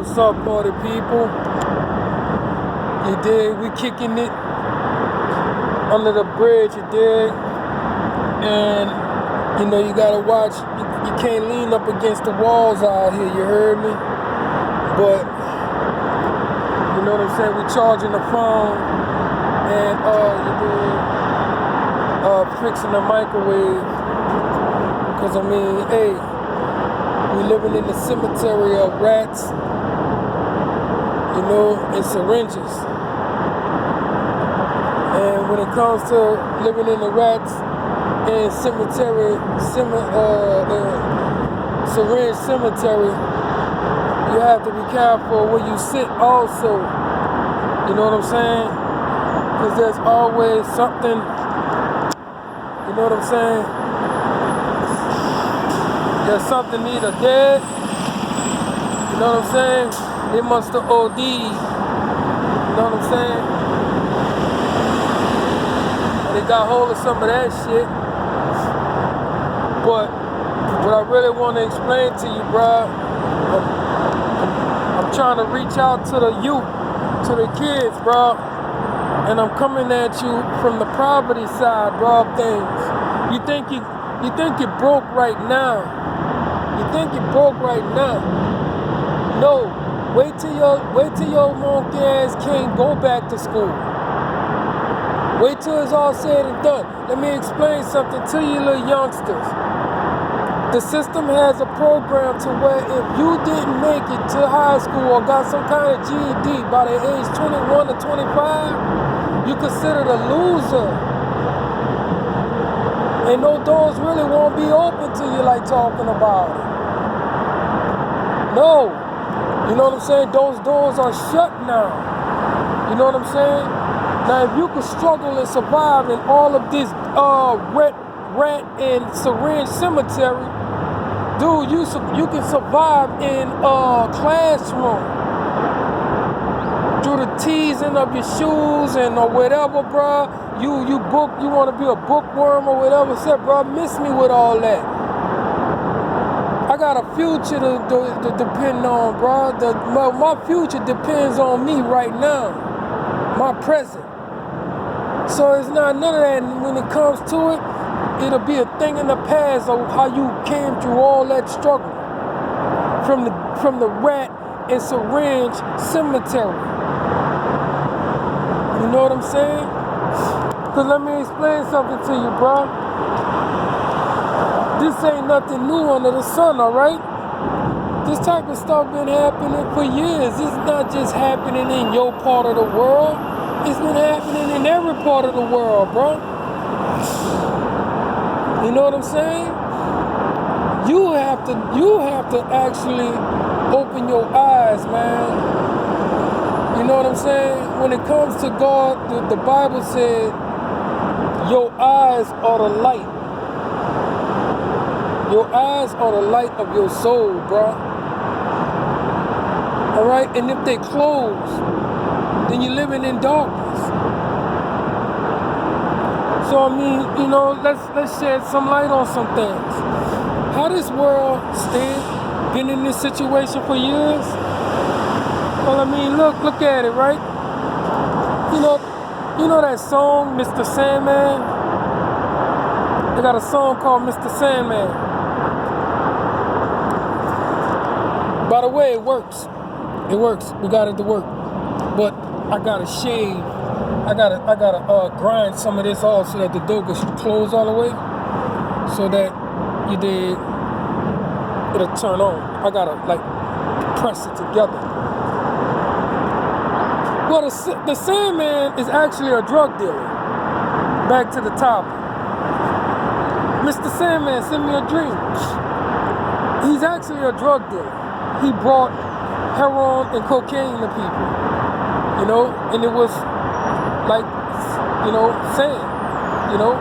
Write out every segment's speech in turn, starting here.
What's up, party people? You dig? We kicking it under the bridge, you dig? And you know you gotta watch. You can't lean up against the walls out here. You heard me? But you know what I'm saying? We charging the phone and you dig? Fixing the microwave. Cause I mean, hey, we living in the cemetery of rats, you know, and syringes. And when it comes to living in the rats and syringe cemetery, you have to be careful where you sit also. You know what I'm saying? Because there's always something, you know what I'm saying? There's something either dead, you know what I'm saying? They must have OD'd, you know what I'm saying? Or they got hold of some of that shit. But what I really want to explain to you, bro, I'm trying to reach out to the youth, to the kids, bro. And I'm coming at you from the poverty side, bro, of things. You think you're broke right now. You think you're broke right now. No. Wait till your monkey ass can't go back to school. Wait till it's all said and done. Let me explain something to you little youngsters. The system has a program to where if you didn't make it to high school or got some kind of GED by the age 21 to 25, you considered a loser. And no doors really won't be open to you like talking about it. No. You know what I'm saying? Those doors are shut now. You know what I'm saying? Now if you can struggle and survive in all of this rat and syringe cemetery, dude, you can survive in a classroom. Through the teasing of your shoes and or whatever, bro. You want to be a bookworm or whatever. Said, bro, miss me with all that. I got a future to depend on, bro. My future depends on me right now. My present. So it's not none of that. And when it comes to it, it'll be a thing in the past of how you came through all that struggle from the rat and syringe cemetery. You know what I'm saying? Cause let me explain something to you, bro. This ain't nothing new under the sun, alright? This type of stuff been happening for years. It's not just happening in your part of the world. It's been happening in every part of the world, bro. You know what I'm saying? You have to actually open your eyes, man. You know what I'm saying? When it comes to God, the Bible said, your eyes are the light. Your eyes are the light of your soul, bro. Alright? And if they close, then you're living in darkness. So I mean, you know, let's shed some light on some things. How this world been in this situation for years? Well, I mean, look at it, right? You know that song, Mr. Sandman? They got a song called Mr. Sandman. By the way, it works. It works. We got it to work. But I gotta shave. I gotta grind some of this off so that the door can close all the way. So that it'll turn on. I gotta like press it together. Well, the Sandman is actually a drug dealer. Back to the topic. Mr. Sandman, send me a dream. He's actually a drug dealer. He brought heroin and cocaine to people. You know, and it was like, you know, sand. You know,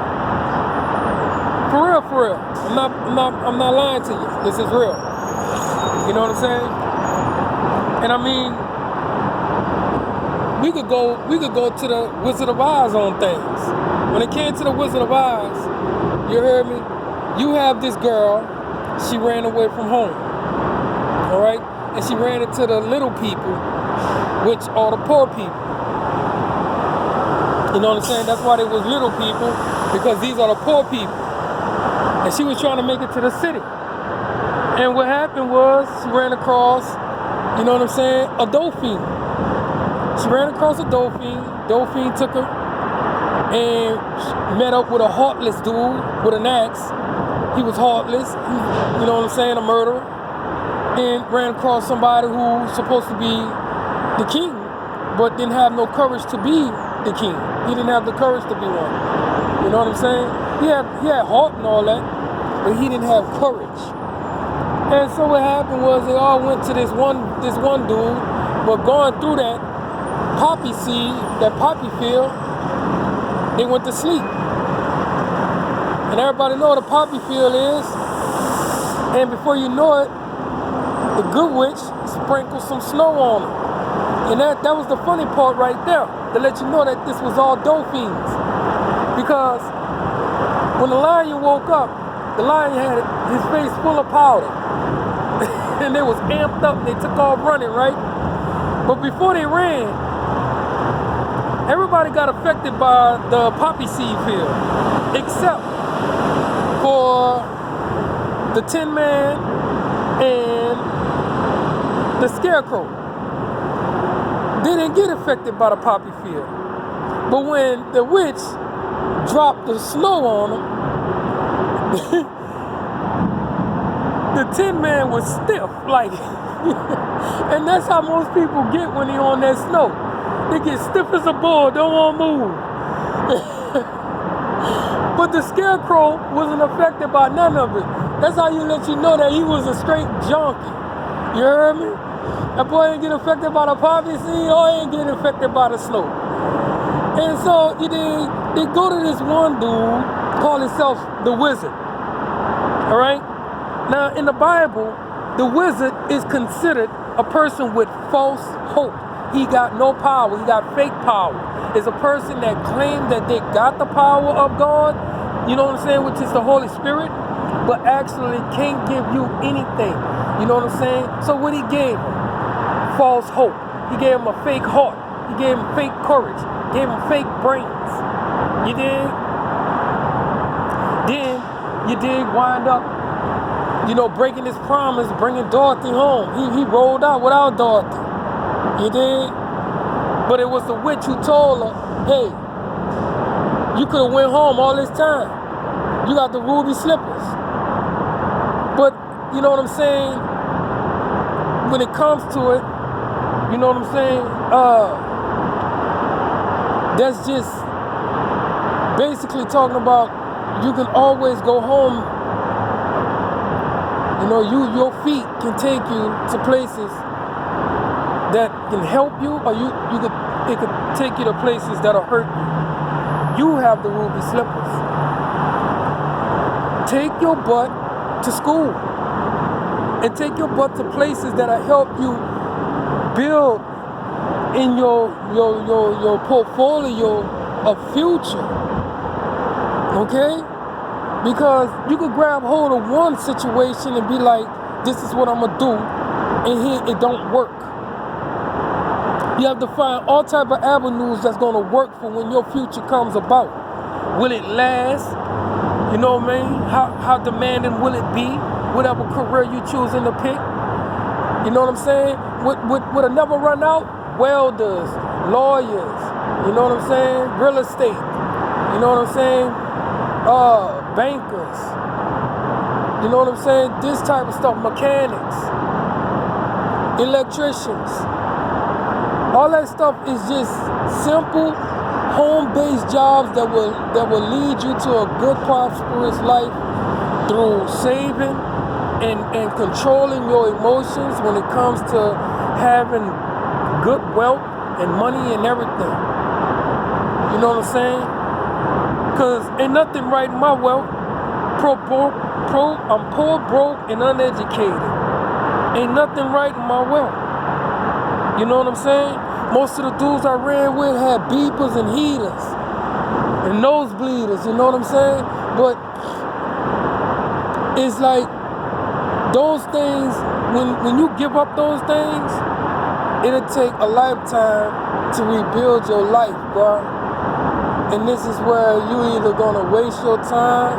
for real. I'm not lying to you. This is real. You know what I'm saying? And I mean, we could go to the Wizard of Oz on things. When it came to the Wizard of Oz, you heard me? You have this girl, she ran away from home. Alright? and she ran into the little people, which are the poor people. You know what I'm saying? That's why they was little people, because these are the poor people. And she was trying to make it to the city. And what happened was she ran across, you know what I'm saying, a dolphin. She ran across a dolphin. Dolphin took her and met up with a heartless dude with an axe. He was heartless, you know what I'm saying, a murderer. And ran across somebody who's supposed to be the king, but didn't have no courage to be the king. He didn't have the courage to be one. You know what I'm saying? He had heart and all that, but he didn't have courage. And so what happened was they all went to this one dude, but going through that poppy seed, that poppy field, they went to sleep. And everybody know what a poppy field is. And before you know it, the good witch sprinkled some snow on them. And that was the funny part right there, to let you know that this was all dolphins. Because when the lion woke up, the lion had his face full of powder. And they was amped up and they took off running, right? But before they ran, everybody got affected by the poppy seed field, except for the Tin Man and the Scarecrow. They didn't get affected by the poppy field. But when the witch dropped the snow on them, the Tin Man was stiff, like, and that's how most people get when they're on that snow. They get stiff as a bull, don't want to move. But the Scarecrow wasn't affected by none of it. That's how you let you know that he was a straight junkie. You heard me? That boy ain't get affected by the poppy seed, or he ain't get affected by the snow. And so they go to this one dude, call himself the wizard. All right? Now, in the Bible, the wizard is considered a person with false hope. He got no power. He got fake power. It's a person that claimed that they got the power of God, you know what I'm saying, which is the Holy Spirit, but actually can't give you anything. You know what I'm saying? So what he gave him? False hope. He gave him a fake heart. He gave him fake courage. Gave him fake brains. You dig? Then you dig, wind up, you know, breaking his promise, bringing Dorothy home. He rolled out without Dorothy. You dig? But it was the witch who told her, hey, you could have went home all this time. You got the ruby slippers. But, you know what I'm saying? When it comes to it, you know what I'm saying? That's just basically talking about you can always go home. You know, your feet can take you to places that can help you, or it could take you to places that'll hurt you. You have the ruby slippers. Take your butt to school and take your butt to places that'll help you build in your portfolio of future. Okay? Because you could grab hold of one situation and be like, this is what I'm gonna do, and here it don't work. You have to find all type of avenues that's gonna work for when your future comes about. Will it last? You know what I mean? How demanding will it be? Whatever career you choosing to pick. You know what I'm saying? Would it never run out? Welders, lawyers, you know what I'm saying? Real estate, you know what I'm saying? Bankers, you know what I'm saying? This type of stuff, mechanics, electricians. All that stuff is just simple, home-based jobs that will lead you to a good, prosperous life through saving and controlling your emotions when it comes to having good wealth and money and everything. You know what I'm saying? Because ain't nothing right in my wealth. I'm poor, broke, and uneducated. Ain't nothing right in my wealth. You know what I'm saying? Most of the dudes I ran with had beepers and heaters and nosebleeders, you know what I'm saying? But it's like those things when you give up those things, it'll take a lifetime to rebuild your life, bro. And this is where you either gonna waste your time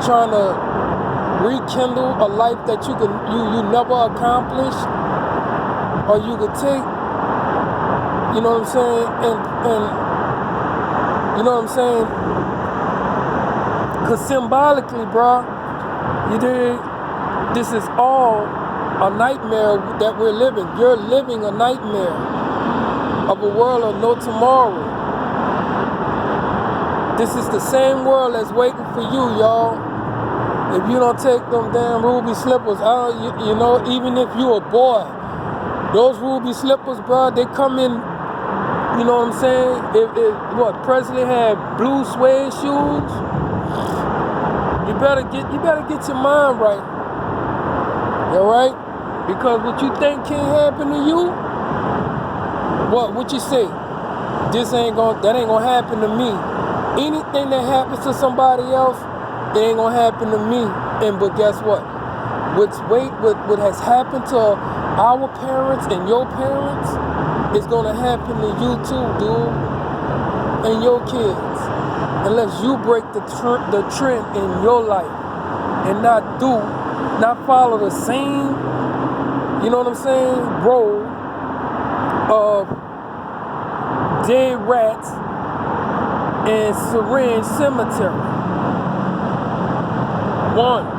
trying to rekindle a life that you never accomplished, or you could take, you know what I'm saying, and you know what I'm saying? Cause symbolically, bro, you dig? This is all a nightmare that we're living. You're living a nightmare of a world of no tomorrow. This is the same world that's waiting for you, y'all. If you don't take them damn ruby slippers, you know, even if you a boy, those ruby slippers, bro, they come in, you know what I'm saying? What Presley had blue suede shoes. You better get your mind right. All right? Because what you think can't happen to you, what you say? That ain't gonna happen to me. Anything that happens to somebody else, it ain't gonna happen to me. But guess what? What has happened to our parents and your parents is gonna happen to you too, dude, and your kids, unless you break the trend in your life and not follow the same, you know what I'm saying, road of dead rats and syringe cemetery. One.